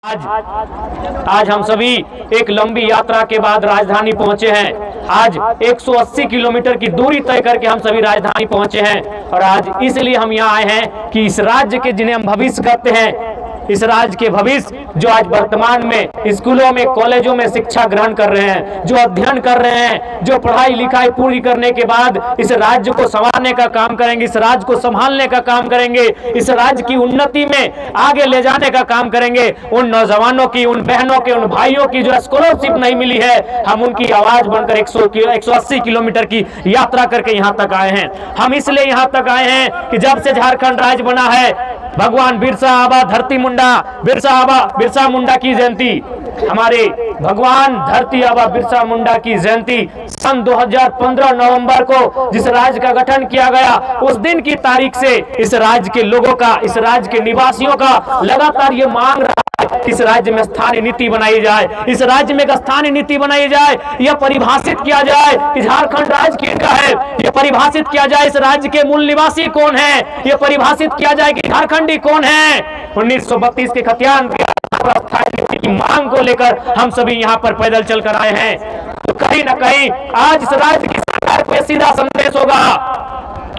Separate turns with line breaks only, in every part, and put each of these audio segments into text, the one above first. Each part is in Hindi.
आज हम सभी एक लंबी यात्रा के बाद राजधानी पहुंचे हैं। आज 180 किलोमीटर की दूरी तय करके हम सभी राजधानी पहुंचे हैं और आज इसलिए हम यहाँ आए हैं कि इस राज्य के जिन्हें हम भविष्य कहते हैं, इस राज्य के भविष्य जो आज वर्तमान में स्कूलों में कॉलेजों में शिक्षा ग्रहण कर रहे हैं, जो अध्ययन कर रहे हैं, जो पढ़ाई लिखाई पूरी करने के बाद इस राज्य को संवारने का काम करेंगे, इस राज्य को संभालने का काम करेंगे, इस राज्य की उन्नति में आगे ले जाने का काम करेंगे। उन नौजवानों की, उन बहनों की, उन भाइयों की जो स्कॉलरशिप नहीं मिली है, हम उनकी आवाज बनकर 180 किलोमीटर की यात्रा करके यहाँ तक आए हैं। हम इसलिए यहाँ तक आए हैं कि जब से झारखंड राज्य बना है, भगवान बिरसा आबा धरती मुंडा बिरसा मुंडा की जयंती, हमारे भगवान धरती आबा बिरसा मुंडा की जयंती सन 2015 नवंबर को जिस राज्य का गठन किया गया, उस दिन की तारीख से इस राज्य के लोगों का, इस राज्य के निवासियों का लगातार ये मांग रहा है कि इस राज्य में स्थानीय नीति बनाई जाए, इस राज्य में एक स्थानीय नीति बनाई जाए, यह परिभाषित किया जाए कि झारखंड राज्य किसका है, यह परिभाषित किया जाए इस राज्य के मूल निवासी कौन है, यह परिभाषित किया जाए कि झारखंडी कौन है। 1932 के खतियान की मांग को लेकर हम सभी यहाँ पर पैदल चलकर आए हैं। तो कहीं ना कहीं आज इस राज्य की सरकार को सीधा संदेश होगा,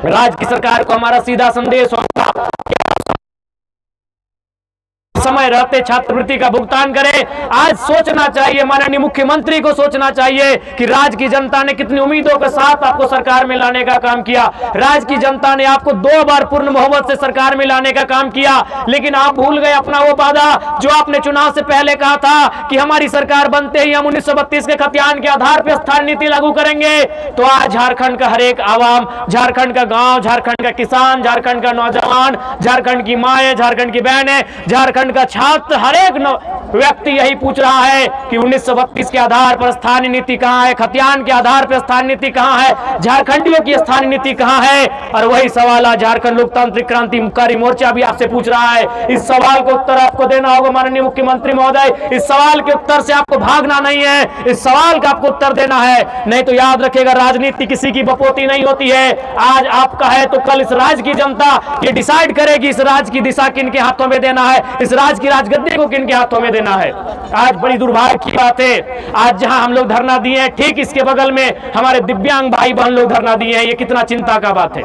राज्य की सरकार को हमारा सीधा संदेश होगा, समय रहते छात्रवृत्ति का भुगतान करें। आज सोचना चाहिए, माननीय मुख्यमंत्री को सोचना चाहिए कि राज्य की जनता ने कितनी उम्मीदों के साथ आपको सरकार में लाने का काम किया। राज्य की जनता ने आपको 2 बार पूर्ण बहुमत से सरकार में लाने का काम किया, लेकिन आप भूल गए अपना वो वादा जो आपने चुनाव से पहले कहा था कि हमारी सरकार बनते ही हम 1932 के खतियान के आधार पर स्थानीय नीति लागू करेंगे। तो आज झारखंड का हर एक आवाम, झारखंड का गांव, झारखंड का किसान, झारखंड का नौजवान, झारखंड की माएं, झारखंड की बहनें, झारखंड का छात्र, हर एक व्यक्ति यही पूछ रहा है कि 1932 के आधार पर स्थानीय नीति कहां है, खतियान के आधार पर स्थानीय नीति कहां है, झारखंडियों की स्थानीय नीति कहां है। और वही सवाल आज झारखंड लोकतांत्रिक क्रांतिकारी मोर्चा भी आपसे पूछ रहा है। इस सवाल का उत्तर आपको देना होगा माननीय मुख्यमंत्री महोदय। इस सवाल के उत्तर से आपको भागना नहीं है, इस सवाल का आपको उत्तर देना है। नहीं तो याद रखिएगा, राजनीति किसी की बपोती नहीं होती है। आज आपका है तो कल इस राज्य की जनता ये डिसाइड करेगी इस राज्य की दिशा किन के हाथों में देना है, इस राज्य की राजगद्दी को किन के हाथों में देना है। आज बड़ी दुर्भाग्य की बात है, आज जहां हम लोग धरना दिए हैं, ठीक इसके बगल में हमारे दिव्यांग भाई बहन लोग धरना दिए हैं। ये कितना चिंता का बात है।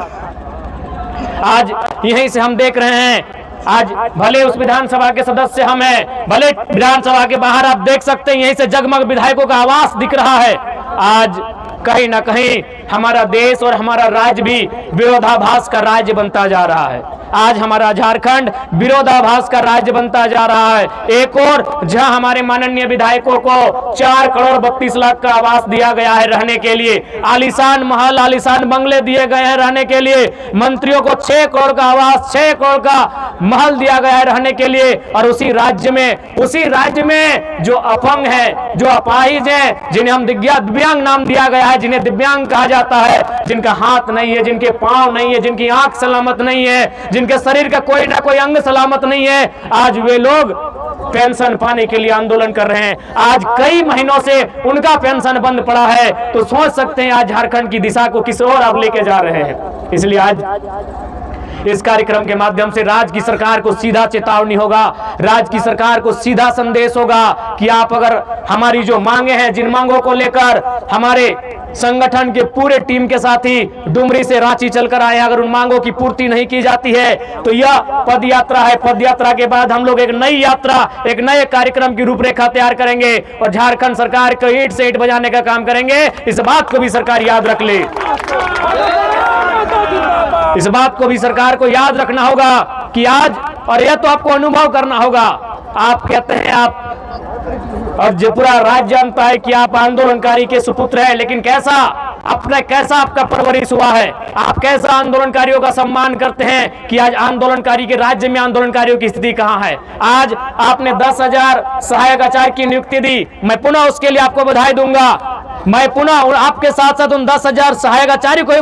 आज यहीं से हम देख रहे हैं, आज भले उस विधानसभा के सदस्य हम हैं, भले विधानसभा के बाहर आप देख सकते हैं, यहीं से जगमग विधायकों का आवास दिख रहा है। आज कहीं ना कहीं हमारा देश और हमारा राज्य भी विरोधाभास का राज्य बनता जा रहा है। आज हमारा झारखंड विरोधाभास का राज्य बनता जा रहा है। एक और जहां हमारे माननीय विधायकों को 4 करोड़ 32 लाख का आवास दिया गया है रहने के लिए, आलीशान महल, आलीशान बंगले दिए गए हैं रहने के लिए, मंत्रियों को 6 करोड़ का आवास, 6 करोड़ का महल दिया गया है रहने के लिए। और उसी राज्य में जो अपंग है, जो अपाहिज है, जिन्हें हम दिव्यांग नाम दिया गया है, जिन्हें दिव्यांग कहा जाता है, जिनका हाथ नहीं है, जिनके पांव नहीं है, जिनकी आंख सलामत नहीं है, जिनके शरीर का कोई ना कोई अंग सलामत नहीं है, आज वे लोग पेंशन पाने के लिए आंदोलन कर रहे हैं। आज कई महीनों से उनका पेंशन बंद पड़ा है। तो सोच सकते हैं आज झारखंड की दिशा को किस ओर अब लेके जा रहे हैं। इसलिए आज इस कार्यक्रम के माध्यम से राज्य की सरकार को सीधा चेतावनी होगा, राज्य की सरकार को सीधा संदेश होगा कि आप अगर हमारी जो मांगे हैं, जिन मांगों को लेकर हमारे संगठन के पूरे टीम के साथ ही डुमरी से रांची चलकर आए, अगर उन मांगों की पूर्ति नहीं की जाती है तो यह पद यात्रा है। पद यात्रा के बाद हम लोग एक नई यात्रा, एक नए कार्यक्रम की रूपरेखा तैयार करेंगे और झारखंड सरकार को ईंट से ईंट बजाने का काम करेंगे। इस बात को भी सरकार याद रख ले, इस बात को भी सरकार को याद रखना होगा कि आज, और यह तो आपको अनुभव करना होगा। आप कहते हैं आप, और जो पूरा राज्य जानता है कि आप आंदोलनकारी के सुपुत्र हैं, लेकिन कैसा आपका परवरिश हुआ है, आप कैसा आंदोलनकारियों का सम्मान करते हैं कि आज आंदोलनकारी के राज्य में आंदोलनकारियों की स्थिति कहां है। आज आपने 10,000 सहायक आचार्य की नियुक्ति दी, मैं पुनः उसके लिए आपको बधाई दूंगा। मैं पुनः आपके साथ साथ उन 10,000 सहायक आचार्य को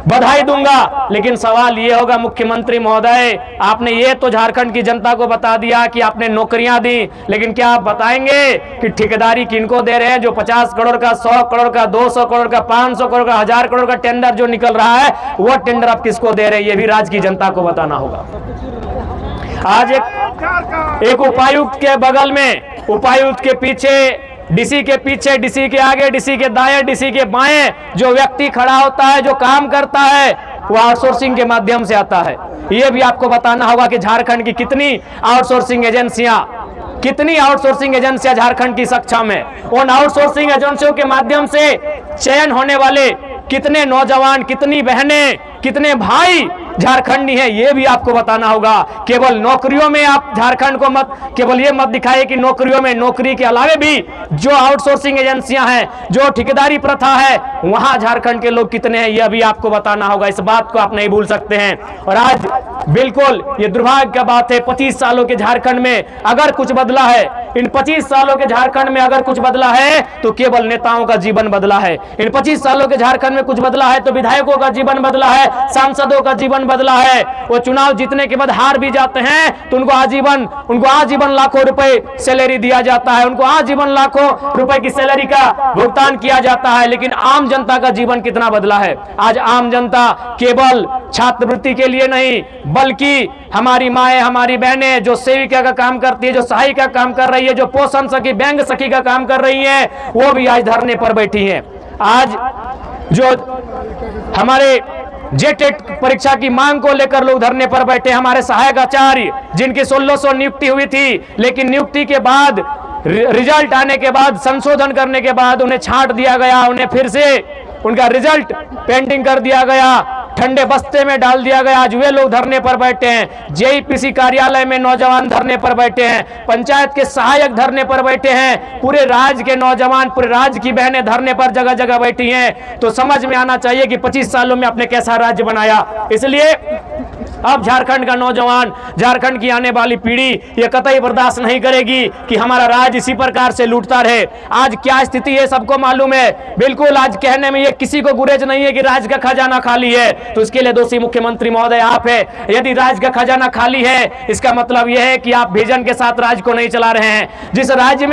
बधाई दूंगा। लेकिन सवाल ये होगा मुख्यमंत्री महोदय, आपने ये तो झारखंड की जनता को बता दिया कि आपने नौकरियां दी, लेकिन क्या आप बताएंगे कि ठेकेदारी किनको दे रहे हैं? जो 50 करोड़ का, 100 करोड़ का, 200 करोड़ का, 500 करोड़ का, 1000 करोड़ का टेंडर जो निकल रहा है, वो टेंडर आप किसको दे रहे हैं? ये भी राज्य की जनता को बताना होगा। आज एक एक उपायुक्त के बगल में, उपायुक्त के पीछे, डीसी के पीछे, डीसी के आगे, डीसी के दाएं, डीसी के बाएं जो व्यक्ति खड़ा होता है, जो काम करता है, वो आउटसोर्सिंग के माध्यम से आता है। ये भी आपको बताना होगा कि झारखंड की कितनी आउटसोर्सिंग एजेंसियां झारखंड की सक्षम है। उन आउटसोर्सिंग एजेंसियों के माध्यम से चयन होने वाले कितने नौजवान, कितनी बहनें, कितने भाई झारखंडी हैं, ये भी आपको बताना होगा। केवल नौकरियों में आप झारखंड को केवल ये मत दिखाइए कि नौकरियों में, नौकरी के अलावे भी जो आउटसोर्सिंग एजेंसियां हैं, जो ठेकेदारी प्रथा है, वहां झारखंड के लोग कितने हैं, यह भी आपको बताना होगा। इस बात को आप नहीं भूल सकते हैं। और आज बिल्कुल ये दुर्भाग्य की बात है, 25 सालों के झारखंड में अगर कुछ बदला है, इन 25 सालों के झारखंड में अगर कुछ बदला है तो केवल नेताओं का जीवन बदला है। इन 25 सालों के झारखंड में कुछ बदला है तो विधायकों का जीवन बदला है, सांसदों का जीवन बदला है। वो चुनाव जीतने के बाद हार भी जाते हैं तो उनको आजीवन लाखों रुपए सैलरी दिया जाता है, उनको आजीवन लाखों रुपए की सैलरी का भुगतान किया जाता है। लेकिन आम जनता का जीवन कितना बदला है? आज आम जनता केवल छात्रवृत्ति के लिए नहीं, बल्कि हमारी माएं, हमारी बहनें जो सेविका का काम करती है, जो सहायिका का काम कर रही है, जो पोषण सखी, बैंक सखी का काम कर रही है, वो भी आज धरने पर बैठी हैं। आज जो हमारे जेटेट परीक्षा की मांग को लेकर लोग धरने पर बैठे, हमारे सहायक आचार्य जिनकी 1600 नियुक्ति हुई थी, लेकिन नियुक्ति के बाद, रिजल्ट आने के बाद, संशोधन करने के बाद उन्हें छांट दिया गया, उन्हें फिर से उनका रिजल्ट पेंडिंग कर दिया गया, ठंडे बस्ते में डाल दिया गया। आज वे लोग धरने पर बैठे हैं। जेईपीसी कार्यालय में नौजवान धरने पर बैठे हैं, पंचायत के सहायक धरने पर बैठे हैं, पूरे राज्य के नौजवान, पूरे राज्य की बहनें धरने पर जगह जगह बैठी हैं। तो समझ में आना चाहिए कि 25 सालों में आपने कैसा राज्य बनाया। इसलिए अब झारखंड का नौजवान, झारखंड की आने वाली पीढ़ी ये कतई बर्दाश्त नहीं करेगी कि हमारा राज्य इसी प्रकार से लूटता रहे। आज क्या स्थिति है सबको मालूम है। बिल्कुल आज कहने में ये किसी को गुरेज नहीं है कि राज्य का खजाना खाली है, तो इसके लिए दोषी मुख्यमंत्री महोदय आप है। यदि राज्य का खजाना खाली है, इसका मतलब यह है कि आप विजन के साथ राज्य को नहीं चला रहे हैं। जिस राज्य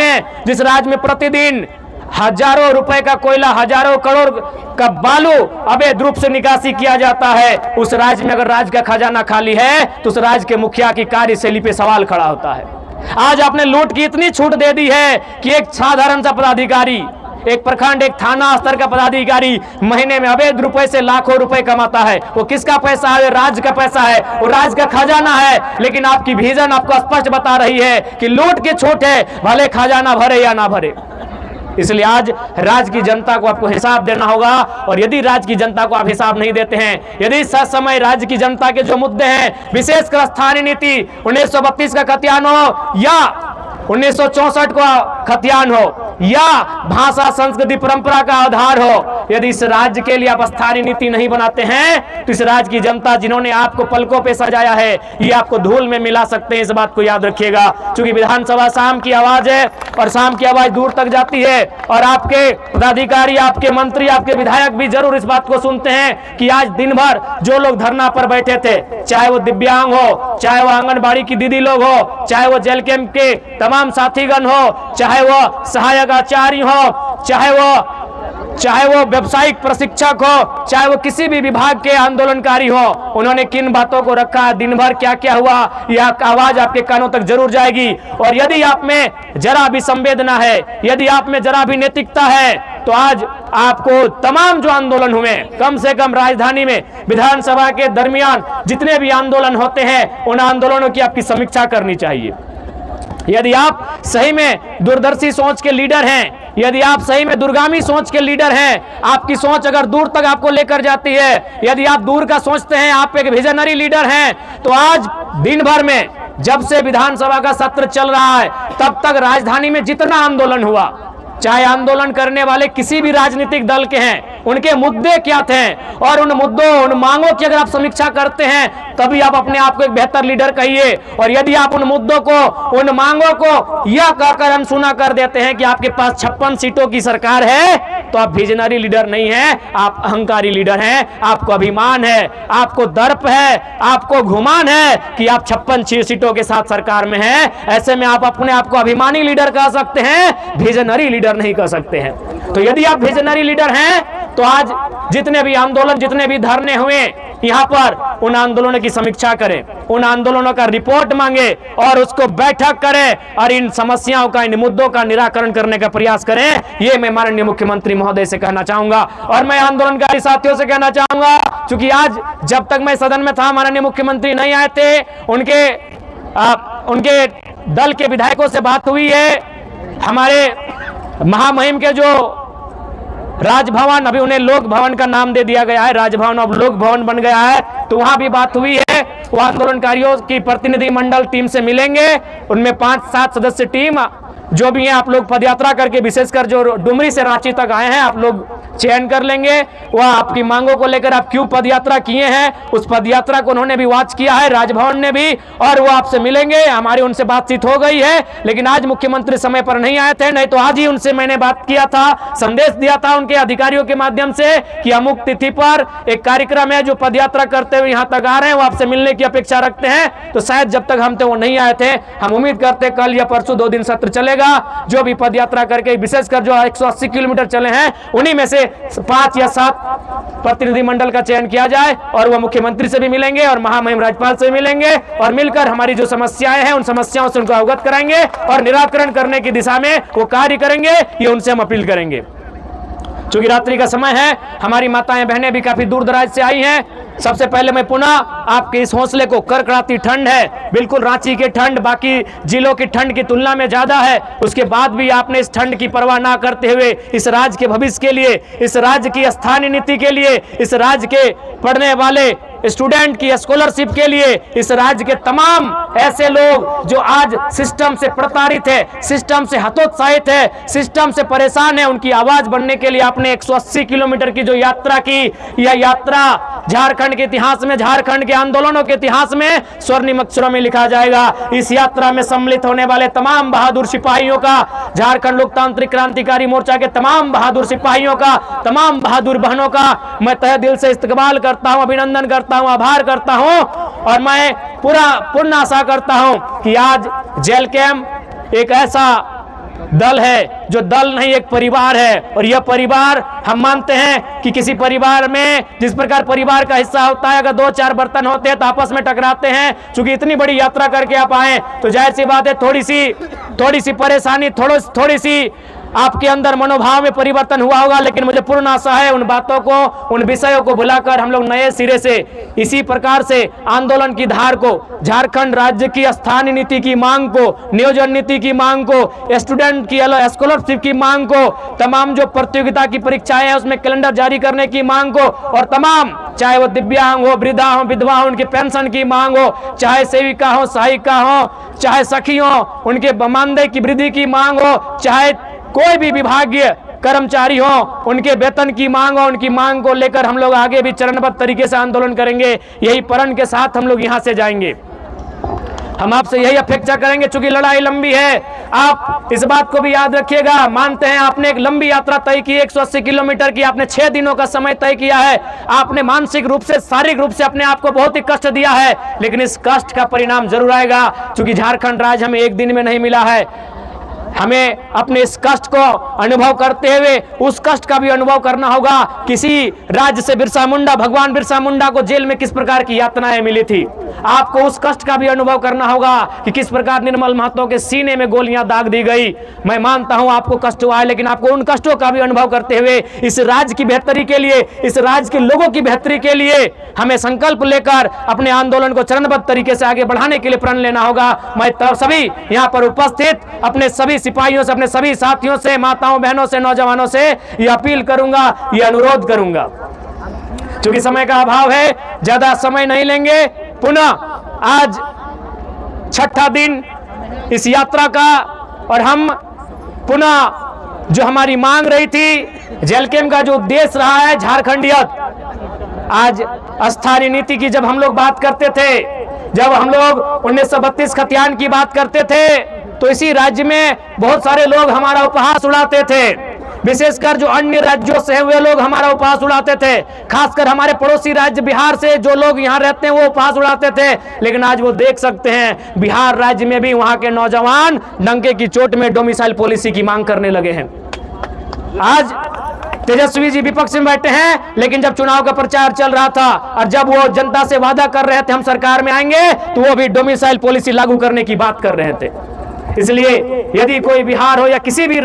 में प्रतिदिन हजारों रुपए का कोयला, हजारों करोड़ का बालू अवैध रूप से निकासी किया जाता है, उस राज्य में अगर राज्य का खजाना खाली है तो उस राज्य के मुखिया की कार्यशैली पे सवाल खड़ा होता है। आज आपने लूट की इतनी छूट दे दी है कि एक साधारण सा पदाधिकारी, एक प्रखंड, एक थाना स्तर का पदाधिकारी महीने में अवैध रुपए से लाखों रुपए कमाता है। वो किसका पैसा है? राज्य का पैसा है, वो राज्य का खजाना है। लेकिन आपकी विजन आपको स्पष्ट बता रही है कि लूट की छूट है, भले खजाना भरे या ना भरे। इसलिए आज राज्य की जनता को आपको हिसाब देना होगा। और यदि राज्य की जनता को आप हिसाब नहीं देते हैं, यदि समय राज्य की जनता के जो मुद्दे हैं, विशेषकर स्थानीय नीति 1932 का खतियान हो या 1964 का खतियान हो या भाषा संस्कृति परंपरा का आधार हो, यदि इस राज्य के लिए आप स्थानीय नीति नहीं बनाते हैं तो इस राज्य की जनता जिन्होंने आपको पलकों पे सजाया है, ये आपको धूल में मिला सकते हैं। इस बात को याद रखिएगा। क्योंकि विधानसभा शाम की आवाज है और शाम की आवाज दूर तक जाती है और आपके पदाधिकारी, आपके मंत्री, आपके विधायक भी जरूर इस बात को सुनते हैं कि आज दिन भर जो लोग धरना पर बैठे थे, चाहे वो दिव्यांग हो, चाहे वो आंगनबाड़ी की दीदी लोग हो, चाहे वो जेल कैंप के तमाम साथीगण हो, चाहे वो सहायक आचार्य हो, चाहे वो व्यावसायिक प्रशिक्षक हो, चाहे वो किसी भी विभाग के आंदोलनकारी हो, उन्होंने किन बातों को रखा, दिन भर क्या क्या हुआ, यह आवाज आपके कानों तक जरूर जाएगी। और यदि आप में जरा भी संवेदना है, यदि आप में जरा भी नैतिकता है, तो आज आपको तमाम जो आंदोलन हुए, कम से कम राजधानी में विधानसभा के दरमियान जितने भी आंदोलन होते हैं, उन आंदोलनों की आपकी समीक्षा करनी चाहिए। यदि आप सही में दूरदर्शी सोच के लीडर हैं, यदि आप सही में दूरगामी सोच के लीडर हैं, आपकी सोच अगर दूर तक आपको लेकर जाती है, यदि आप दूर का सोचते हैं, आप एक विजनरी लीडर हैं, तो आज दिन भर में जब से विधानसभा का सत्र चल रहा है तब तक राजधानी में जितना आंदोलन हुआ, चाहे आंदोलन करने वाले किसी भी राजनीतिक दल के हैं, उनके मुद्दे क्या थे और उन मुद्दों, उन मांगों की अगर आप समीक्षा करते हैं तभी आप अपने आप को एक बेहतर लीडर कहिए। और यदि आप उन मुद्दों को, उन मांगों को यह कहकर अनसुना कर देते हैं कि आपके पास 56 सीटों की सरकार है, तो आप विजनरी लीडर नहीं हैं, आप अहंकारी लीडर हैं। आपको अभिमान है, आपको दर्प है, आपको घुमान है कि आप 56 सीटों के साथ सरकार में हैं। ऐसे में आप अपने आप को अभिमानी लीडर कह सकते हैं, विजनरी लीडर नहीं कह सकते हैं। तो यदि आप विजनरी लीडर हैं तो आज जितने भी आंदोलन, जितने भी धरने हुए, यहाँ पर उन आंदोलनों की समीक्षा करें, उन आंदोलनों का रिपोर्ट मांगे और उसको बैठक करें और इन समस्याओं का, इन मुद्दों का निराकरण करने का प्रयास करें। ये मैं माननीय मुख्यमंत्री महोदय से कहना चाहूंगा। और मैं आंदोलनकारी साथियों से कहना चाहूंगा, क्योंकि आज जब तक मैं सदन में था माननीय मुख्यमंत्री नहीं आए थे, उनके दल के विधायकों से बात हुई है। हमारे महामहिम के जो राजभवन, अभी उन्हें लोक भवन का नाम दे दिया गया है, राजभवन अब लोक भवन बन गया है, तो वहां भी बात हुई है। वो आंदोलनकारियों की प्रतिनिधि मंडल टीम से मिलेंगे, उनमें 5-7 सदस्य टीम जो भी हैं, आप लोग पदयात्रा करके, विशेषकर जो डुमरी से रांची तक आए हैं, आप लोग चयन कर लेंगे। वह आपकी मांगों को लेकर आप क्यों पदयात्रा किए हैं, उस पदयात्रा को उन्होंने भी वॉच किया है, राजभवन ने भी, और वो आपसे मिलेंगे। हमारी उनसे बातचीत हो गई है, लेकिन आज मुख्यमंत्री समय पर नहीं आए थे, नहीं तो आज ही उनसे मैंने बात किया था, संदेश दिया था उनके अधिकारियों के माध्यम से कि अमुक तिथि पर एक कार्यक्रम है, जो पदयात्रा करते हुए यहाँ तक आ रहे हैं, वो आपसे मिलने की अपेक्षा रखते हैं। तो शायद जब तक हम थे वो नहीं आए थे। हम उम्मीद करते कल या परसों 2 दिन सत्र चलेगा, जो भी पदयात्रा करके, विशेषकर जो 180 किलोमीटर चले हैं, उन्हीं में से 5 या 7 प्रतिनिधि मंडल का चयन किया जाए और वह मुख्यमंत्री से भी मिलेंगे और महामहिम राज्यपाल से मिलेंगे और मिलकर हमारी जो समस्याएं हैं, उन समस्याओं से उनको अवगत कराएंगे और निराकरण करने की दिशा में वो कार्य करेंगे। ये उनसे हम अपील करेंगे। चूंकि रात्रि का समय है, हमारी माताएं बहनें भी काफी दूर दराज से आई हैं। सबसे पहले मैं पुनः आपके इस हौसले को, कड़कड़ाती ठंड है, बिल्कुल रांची की ठंड बाकी जिलों की ठंड की तुलना में ज्यादा है, उसके बाद भी आपने इस ठंड की परवाह ना करते हुए इस राज्य के भविष्य के लिए, इस राज्य की स्थानीय नीति के लिए, इस राज्य के पढ़ने वाले स्टूडेंट की स्कॉलरशिप के लिए, इस राज्य के तमाम ऐसे लोग जो आज सिस्टम से प्रताड़ित है, सिस्टम से हतोत्साहित है, सिस्टम से परेशान है, उनकी आवाज बनने के लिए आपने 180 किलोमीटर की जो यात्रा की, यह यात्रा झारखंड के इतिहास में, झारखंड के आंदोलनों के इतिहास में स्वर्णिम अक्षरों में लिखा जाएगा। इस यात्रा में सम्मिलित होने वाले तमाम बहादुर सिपाहियों का, झारखंड लोकतांत्रिक क्रांतिकारी मोर्चा के तमाम बहादुर सिपाहियों का, तमाम बहादुर बहनों का मैं तहे दिल से इस्तकबाल करता हूं, अभिनंदन करता हूं, आभार करता हूं। और मैं पूर्ण आशा करता हूं कि आज जेल कैंप एक ऐसा दल है जो दल नहीं, एक परिवार है। और यह परिवार, हम मानते हैं कि किसी परिवार में जिस प्रकार परिवार का हिस्सा होता है, अगर 2-4 बर्तन होते हैं तो आपस में टकराते हैं। चूंकि इतनी बड़ी यात्रा करके आप आए, तो जाहिर सी बात है थोड़ी सी परेशानी, थोड़ी सी आपके अंदर मनोभाव में परिवर्तन हुआ होगा, लेकिन मुझे पूर्ण आशा है उन बातों को, उन विषयों को भुलाकर हम लोग नए सिरे से इसी प्रकार से आंदोलन की धार को, झारखंड राज्य की स्थानीय नीति की मांग को, नियोजन नीति की मांग को, स्टूडेंट की स्कॉलरशिप की मांग को, तमाम जो प्रतियोगिता की परीक्षाएं हैं उसमें कैलेंडर जारी करने की मांग को, और तमाम चाहे वो दिव्यांग हो, वृद्धा हो, विधवा हो, उनके पेंशन की मांग हो, चाहे सेविका हो, सहायिका हो, चाहे सखी हो, उनके मानदेय की वृद्धि की मांग हो, चाहे कोई भी विभागीय कर्मचारी हो, उनके वेतन की मांग हो, उनकी मांग को लेकर हम लोग आगे भी चरणबद्ध तरीके से आंदोलन करेंगे। यही प्रण के साथ हम लोग यहां से जाएंगे। हम आपसे यही अपेक्षा करेंगे, चूंकि लड़ाई लंबी है। आप इस बात को भी याद रखिएगा, मानते हैं आपने एक लंबी यात्रा तय की, 180 किलोमीटर की, आपने 6 दिनों का समय तय किया है। आपने मानसिक रूप से, शारीरिक रूप से अपने आप को बहुत ही कष्ट दिया है, लेकिन इस कष्ट का परिणाम जरूर आएगा। चूंकि झारखंड राज्य हमें एक दिन में नहीं मिला है, हमें अपने इस कष्ट को अनुभव करते हुए उस कष्ट का भी अनुभव करना होगा। किसी राज्य से भगवान बिरसा मुंडा को जेल में किस प्रकार की यातनाएं मिली थी, आपको उस कष्ट का भी अनुभव करना होगा कि किस प्रकार निर्मल महतो के सीने में गोलियां दाग दी गई। मैं मानता हूं आपको कष्ट हुआ है, लेकिन आपको उन कष्टों का भी अनुभव करते हुए इस राज्य की बेहतरी के लिए, इस राज्य के लोगों की बेहतरी के लिए हमें संकल्प लेकर अपने आंदोलन को चरणबद्ध तरीके से आगे बढ़ाने के लिए प्रण लेना होगा। मैं सभी यहाँ पर उपस्थित अपने सभी सिपाहियों से, अपने सभी साथियों से, माताओं बहनों से, नौजवानों से ये अपील करूंगा, ये अनुरोध करूंगा। चूंकि समय का अभाव है, ज्यादा समय नहीं लेंगे। पुनः आज 6ठा दिन इस यात्रा का, और हम पुनः जो हमारी मांग रही थी, जेल कैंप का जो उद्देश्य रहा है झारखंडियत, आज स्थानीय नीति की जब हम लोग बात करते थे, जब हम लोग 1932 खतियान की बात करते थे, तो इसी राज्य में बहुत सारे लोग हमारा उपहास उड़ाते थे। विशेषकर जो अन्य राज्यों से हुए लोग हमारा उपहास उड़ाते थे, खासकर हमारे पड़ोसी राज्य बिहार से जो लोग यहाँ रहते हैं वो उपहास उड़ाते थे। लेकिन आज वो देख सकते हैं बिहार राज्य में भी वहाँ के नौजवान डंके की चोट में डोमिसाइल पॉलिसी की मांग करने लगे हैं। आज तेजस्वी जी विपक्ष में बैठे हैं, लेकिन जब चुनाव का प्रचार चल रहा था और जब वो जनता से वादा कर रहे थे हम सरकार में आएंगे, तो वो भी डोमिसाइल पॉलिसी लागू करने की बात कर रहे थे। इसलिए यदि कोई बिहार हो या किसी भी